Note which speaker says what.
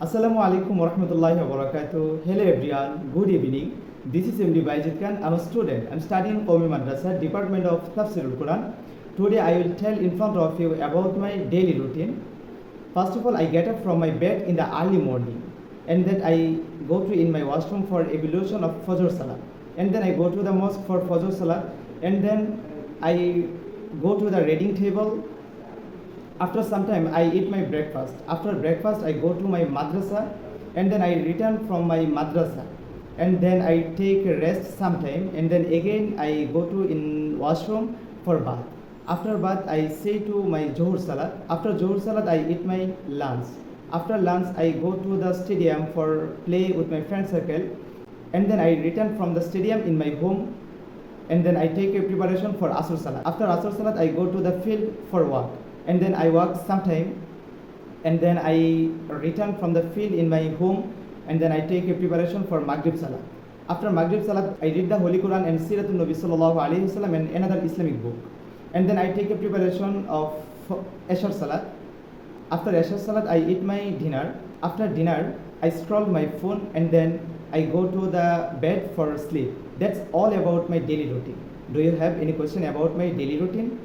Speaker 1: Assalamu alaikum warahmatullahi wabarakatuh. Hello everyone. Good evening. This is MD Baijid Khan. I'm a student. I'm studying Qawmi Madrasa, Department of Tafsirul Quran. Today I will tell in front of you about my daily routine. First of all, I get up from my bed in the early morning, and then I go to in my washroom for ablution of Fajr Salah, and then I go to the mosque for Fajr Salah, and then I go to the reading table. After some time, I eat my breakfast. After breakfast, I go to my madrasa, and then I return from my madrasa, and then I take a rest sometime, and then again I go to in washroom for bath. After bath, I say to my Johur Salat. After Johur Salat, I eat my lunch. After lunch, I go to the stadium for play with my friend circle, and then I return from the stadium in my home, and then I take a preparation for Asr Salat. After Asr Salat, I go to the field for walk, and then I walk sometime, and then I return from the field in my home, and then I take a preparation for Maghrib Salat. After Maghrib Salat, I read the Holy Quran and Siratul Nabi Sallallahu Alaihi Wasallam and another Islamic book, and then I take a preparation of Asr Salat. After Asr Salat, I eat my dinner. After dinner, I scroll my phone, and then I go to the bed for sleep. That's all about my daily routine. Do you have any question about my daily routine?